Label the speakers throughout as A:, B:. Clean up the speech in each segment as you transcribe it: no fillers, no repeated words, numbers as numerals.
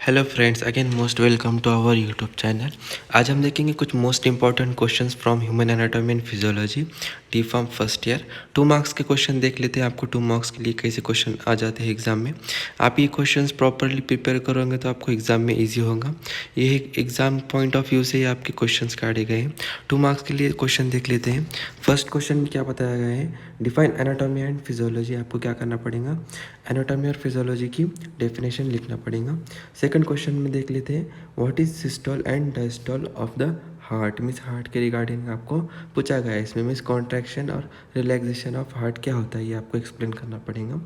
A: Hello friends, again most welcome to our YouTube channel. आज हम देखेंगे कुछ most important questions from human anatomy and physiology D pharm first year. 2 marks के question देख लेते हैं। आपको 2 मार्क्स के लिए कैसे क्वेश्चन आ जाते हैं एग्जाम में। आप ये क्वेश्चंस प्रॉपरली प्रिपेयर करोगे तो आपको एग्जाम में ईजी होगा। ये एक एग्जाम पॉइंट ऑफ व्यू से ही आपके क्वेश्चन काटे गए हैं। 2 मार्क्स के लिए क्वेश्चन देख लेते हैं। फर्स्ट क्वेश्चन में क्या बताया गया है, डिफाइन एनाटॉमी एंड फिजियोलॉजी। आपको क्या करना पड़ेगा, एनाटॉमी और फिजियोलॉजी की डेफिनेशन लिखना पड़ेगा। सेकंड क्वेश्चन में देख लेते हैं, what is systole and diastole of the heart. Means heart के रिगार्डिंग आपको पूछा गया है इसमें। मीन्स कॉन्ट्रैक्शन और रिलैक्सेशन ऑफ हार्ट क्या होता है, ये आपको एक्सप्लेन करना पड़ेगा।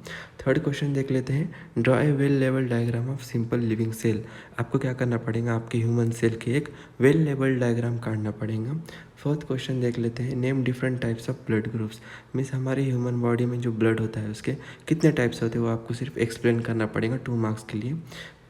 A: थर्ड क्वेश्चन देख लेते हैं, draw a well level diagram of simple living cell. आपको क्या करना पड़ेगा, आपके ह्यूमन सेल के एक वेल लेवल डायग्राम काटना पड़ेगा। फोर्थ क्वेश्चन देख लेते हैं, name different types of blood groups. Means हमारे ह्यूमन बॉडी में जो ब्लड होता है उसके कितने टाइप्स होते हैं वो आपको सिर्फ एक्सप्लेन करना पड़ेगा 2 मार्क्स के लिए।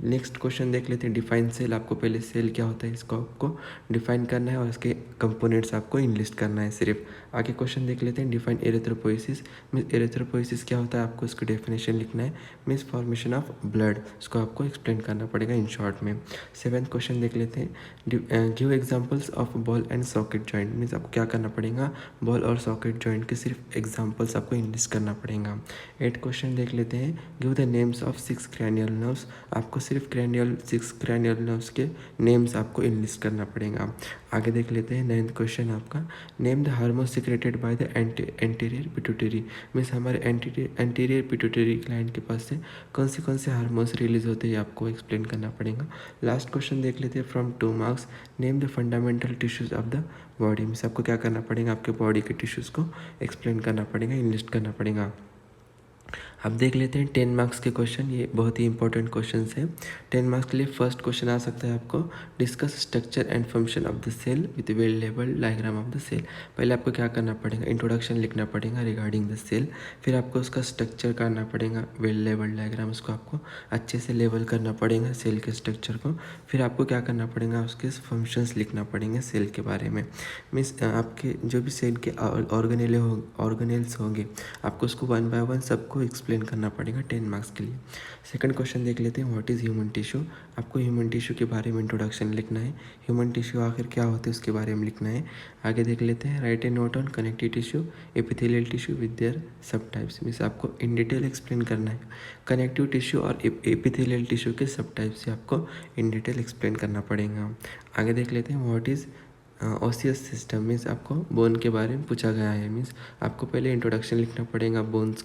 A: नेक्स्ट क्वेश्चन देख लेते हैं, डिफाइन सेल। आपको पहले सेल क्या होता है इसको आपको डिफाइन करना है और इसके कंपोनेंट्स आपको इनलिस्ट करना है सिर्फ। आगे क्वेश्चन देख लेते हैं, डिफाइन एरिथ्रोपोइसिस। मीन्स एरिथ्रोपोइसिस क्या होता है आपको इसकी डेफिनेशन लिखना है। मीन्स फॉर्मेशन ऑफ ब्लड, इसको आपको एक्सप्लेन करना पड़ेगा इन शॉर्ट में। सेवेंथ क्वेश्चन देख लेते हैं, give examples of ball and socket joint. Means आपको क्या करना पड़ेगा, बॉल और सॉकेट जॉइंट के सिर्फ एग्जाम्पल्स आपको इनलिस्ट करना पड़ेगा। 8 क्वेश्चन देख लेते हैं, give the names of 6 cranial nerves. आपको सिर्फ क्रैनियल 6 क्रैनियल नर्व्स के नेम्स आपको इनलिस्ट करना पड़ेगा। आगे देख लेते हैं 9th क्वेश्चन आपका, name the hormone secreted by the anterior pituitary. Means हमारे एंटीरियर पिट्यूटरी ग्लैंड के पास से कौन से हार्मोन्स रिलीज होते हैं आपको एक्सप्लेन करना पड़ेगा। लास्ट क्वेश्चन देख लेते हैं from 2 marks, name the fundamental tissues of the body. Means आपको क्या करना पड़ेगा, आपके बॉडी के टिश्यूज़ को एक्सप्लेन करना पड़ेगा, इनलिस्ट करना पड़ेगा। अब देख लेते हैं 10 मार्क्स के क्वेश्चन। ये बहुत ही इंपॉर्टेंट क्वेश्चन है 10 मार्क्स के लिए। फर्स्ट क्वेश्चन आ सकता है आपको, discuss structure and function of the cell with well labelled diagram of the cell. पहले आपको क्या करना पड़ेगा, इंट्रोडक्शन लिखना पड़ेगा रिगार्डिंग द सेल। फिर आपको उसका स्ट्रक्चर करना पड़ेगा, वेल लेबल्ड डायग्राम, उसको आपको अच्छे से लेबल करना पड़ेगा सेल के स्ट्रक्चर को। फिर आपको क्या करना पड़ेगा, उसके फंक्शंस लिखना पड़ेंगे सेल के बारे में। मीन्स आपके जो भी सेल के ऑर्गेनेल्स होंगे आपको उसको 1 बाय 1 सबको एक्सप्लेन करना पड़ेगा 10 मार्क्स के लिए। सेकंड क्वेश्चन देख लेते हैं, व्हाट इज़ ह्यूमन टिश्यू। आपको ह्यूमन टिश्यू के बारे में इंट्रोडक्शन लिखना है, ह्यूमन टिश्यू आखिर क्या होते हैं उसके बारे में लिखना है। आगे देख लेते हैं, write a note on connective tissue epithelial tissue with their सब टाइप्स। मीन्स आपको इन डिटेल एक्सप्लेन करना है कनेक्टिव टिश्यू और एपिथेलियल टिश्यू के सब टाइप से आपको इन डिटेल एक्सप्लेन करना पड़ेगा। आगे देख लेते हैं, what is osseous system. Means आपको बोन के बारे में पूछा गया है। मीन्स आपको पहले इंट्रोडक्शन लिखना पड़ेगा, बोन्स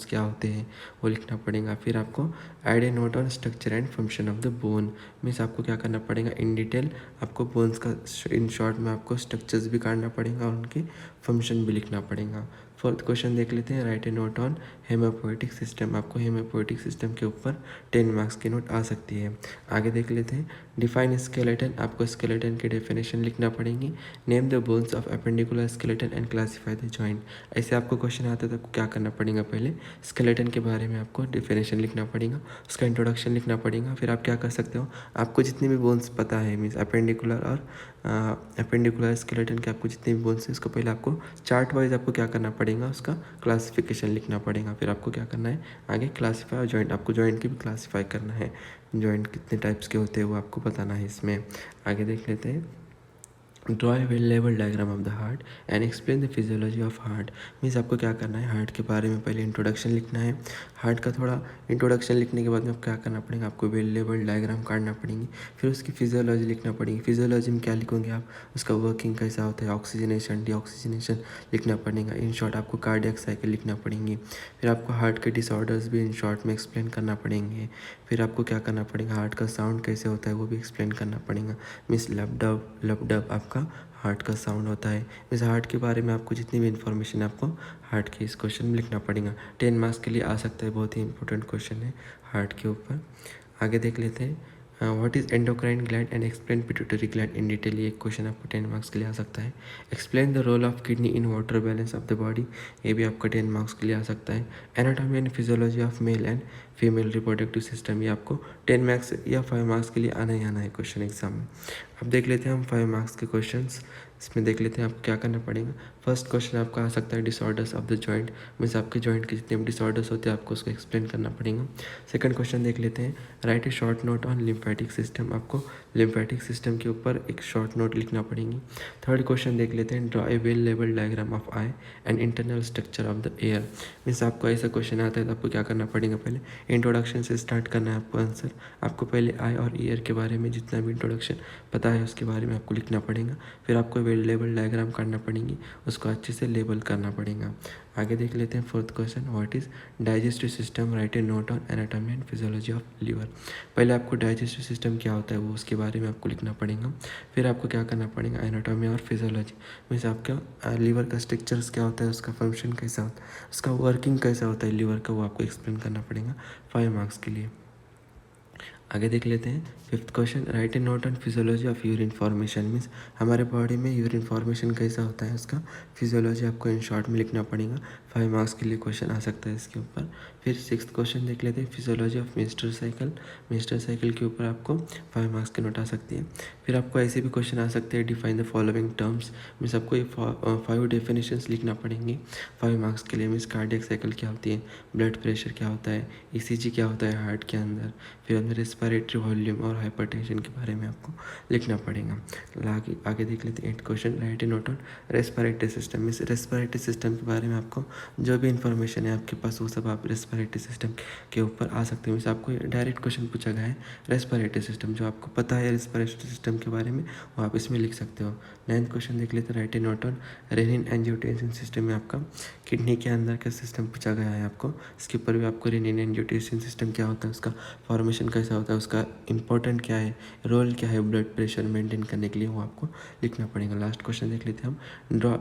A: क्या होते हैं वो लिखना पड़ेगा। फिर आपको add a note on structure and function of the bone. Means आपको क्या करना पड़ेगा, इन डिटेल आपको बोन्स का इन शॉर्ट में आपको स्ट्रक्चर्स भी काटना पड़ेगा और उनके फंक्शन भी लिखना पड़ेगा। फोर्थ क्वेश्चन देख लेते हैं, write a note on hemopoietic system. आपको हेमोपोएटिक सिस्टम के ऊपर 10 मार्क्स की नोट आ सकती है। आगे देख लेते हैं, डिफाइन स्केलेटन। आपको स्केलेटन की डेफिनेशन लिखना पड़ेगी। Name the bones of appendicular skeleton and classify the joint. ऐसे आपको क्वेश्चन आता है तो आपको क्या करना पड़ेगा, पहले स्केलेटन के बारे में आपको डेफिनेशन लिखना पड़ेगा, उसका इंट्रोडक्शन लिखना पड़ेगा। फिर आप क्या कर सकते हो, आपको जितनी भी बोन्स पता है मीन्स एपेंडिकुलर और एपेंडिकुलर स्केलेटन के आपको जितने भी बोन्स हैं उसको पहले आपको चार्ट वाइज आपको क्या करना पड़ेगा, उसका क्लासिफिकेशन लिखना पड़ेगा। फिर आपको क्या करना है, आगे क्लासीफाई और जॉइंट, आपको जॉइंट की भी क्लासीफाई करना है, जॉइंट कितने टाइप्स के होते हैं वो आपको बताना है इसमें। आगे देख लेते हैं, draw a well level diagram of the heart and explain the physiology of heart. Means आपको क्या करना है, हार्ट के बारे में पहले इंट्रोडक्शन लिखना है। हार्ट का थोड़ा इंट्रोडक्शन लिखने के बाद में आपको क्या करना पड़ेगा, आपको वेल लेवल डायग्राम काटना पड़ेगी। फिर उसकी फिजियोलॉजी लिखना पड़ेगी। फिजियोलॉजी में क्या लिखोगे आप, उसका वर्किंग कैसा होता है, ऑक्सीजनेशन डीऑक्सीजनेशन लिखना पड़ेगा। इन शॉर्ट आपको कार्डियक साइकिल लिखना पड़ेंगी। फिर आपको हार्ट के डिसऑर्डर्स भी इन शॉर्ट में एक्सप्लेन करना पड़ेंगे। फिर आपको क्या करना पड़ेगा, हार्ट का साउंड कैसे होता है वो भी एक्सप्लेन करना पड़ेगा। मीन्स लब डब आपका हार्ट का साउंड होता है। इस हार्ट के बारे में आपको जितनी भी इन्फॉर्मेशन है आपको हार्ट के इस क्वेश्चन में लिखना पड़ेगा। 10 मार्क्स के लिए आ सकता है, बहुत ही इंपॉर्टेंट क्वेश्चन है हार्ट के ऊपर। आगे देख लेते हैं, what is endocrine gland and explain pituitary gland in detail. ये एक क्वेश्चन आपको 10 मार्क्स के लिए आ सकता है। Explain the role of kidney in water balance of the body. ये भी आपका 10 मार्क्स के लिए आ सकता है। Anatomy and physiology of male and female reproductive system, ये आपको 10 मार्क्स या 5 मार्क्स के लिए आना ही आना है क्वेश्चन एग्जाम में। अब देख लेते हैं हम 5 मार्क्स के क्वेश्चंस। इसमें देख लेते हैं आपको क्या करना पड़ेगा। फर्स्ट क्वेश्चन आपका आ सकता है disorders of the joint, means आपके जॉइंट के जितने भी डिसऑर्डर्स होते हैं आपको उसको एक्सप्लेन करना पड़ेगा। सेकंड क्वेश्चन देख लेते हैं, write A short note on lymphatic system, आपको लिम्फेटिक सिस्टम के ऊपर एक शॉर्ट नोट लिखना पड़ेगी। थर्ड क्वेश्चन देख लेते हैं, draw a well level diagram of I and internal structure of the air, means आपको ऐसा क्वेश्चन आता है तो आपको क्या करना पड़ेगा, पहले इंट्रोडक्शन से स्टार्ट करना है आपको आंसर। आपको पहले आई और ईयर के बारे में जितना भी इंट्रोडक्शन पता है उसके बारे में आपको लिखना पड़ेगा। फिर आपको वेल लेवल डायग्राम करना पड़ेगी, उसको अच्छे से लेबल करना पड़ेगा। आगे देख लेते हैं fourth question, what is digestive system, write a note on anatomy and physiology of liver. पहले आपको डाइजेस्टिव सिस्टम क्या होता है वो उसके बारे में आपको लिखना पड़ेगा। फिर आपको क्या करना पड़ेगा, एनाटॉमी और फिजियोलॉजी, मीन्स आपका लीवर का स्ट्रक्चर्स क्या होता है, उसका फंक्शन कैसा होता है, उसका वर्किंग कैसा होता है लीवर का, वो आपको एक्सप्लेन करना पड़ेगा 5 मार्क्स के लिए। आगे देख लेते हैं fifth question, right a note on physiology of urine formation, means हमारे बॉडी में यूरिन फॉर्मेशन कैसा होता है उसका फिजियोलॉजी आपको इन शॉर्ट में लिखना पड़ेगा। 5 मार्क्स के लिए क्वेश्चन आ सकता है इसके ऊपर। फिर सिक्स्थ क्वेश्चन देख लेते हैं, physiology of menstrual cycle, menstrual cycle के ऊपर आपको 5 मार्क्स की नोट आ सकती है। फिर आपको ऐसे भी क्वेश्चन आ सकते हैं, define the following terms, means आपको ये 5 डेफिनेशंस लिखना पड़ेंगे 5 मार्क्स के लिए। मीन्स कार्डियक साइकिल क्या होती है, ब्लड प्रेशर क्या होता है, ईसीजी क्या होता है हार्ट के अंदर, फिर अंदर रेस्पिरेटरी वॉल्यूम और हाइपरटेंशन के बारे में आपको लिखना पड़ेगा। आगे देख लेते हैं 8th question, right a note on respiratory system, means respiratory system के बारे में आपको जो भी इंफॉर्मेशन है आपके पास वो सब आप रेस्पिरेटरी सिस्टम के ऊपर आ सकते हैं। मीन्स आपको डायरेक्ट क्वेश्चन पूछा गया है रेस्पिरेटरी सिस्टम, जो आपको पता है रेस्पिरेटरी सिस्टम के बारे में वो आप इसमें लिख सकते हो। 9th क्वेश्चन देख लेते हैं, write a note on renin angiotensin system में आपका किडनी के अंदर का सिस्टम पूछा गया है आपको, इसके ऊपर भी आपको रेनिन एंजियोटेंसिन सिस्टम क्या होता है, उसका फॉर्मेशन कैसा होता है, उसका इंपॉर्टेंट क्या है, रोल क्या है ब्लड प्रेशर मेंटेन करने के लिए, वो आपको लिखना पड़ेगा। लास्ट क्वेश्चन देख लेते हैं हम, draw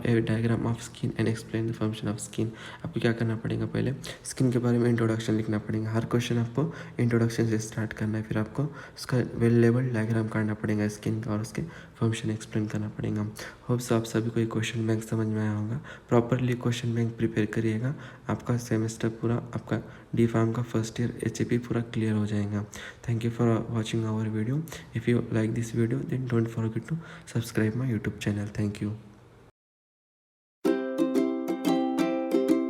A: a diagram of skin and explain the function of skin. आपको क्या करना पड़ेगा, पहले स्किन के बारे में इंट्रोडक्शन लिखना पड़ेगा। हर क्वेश्चन आपको इंट्रोडक्शन से स्टार्ट करना है, फिर आपको उसका वेल लेवल डायग्राम करना पड़ेगा स्किन का और उसके फंक्शन एक्सप्लेन करना पड़ेगा। होप्स आप सभी को ये क्वेश्चन बैंक समझ में आया होगा। प्रॉपरली क्वेश्चन बैंक प्रिपेयर करिएगा, आपका सेमेस्टर पूरा, आपका डी फार्म का फर्स्ट ईयर HAP पूरा क्लियर हो जाएगा। Thank you for watching our video. If you like this video then don't forget to subscribe my YouTube channel. Thank you.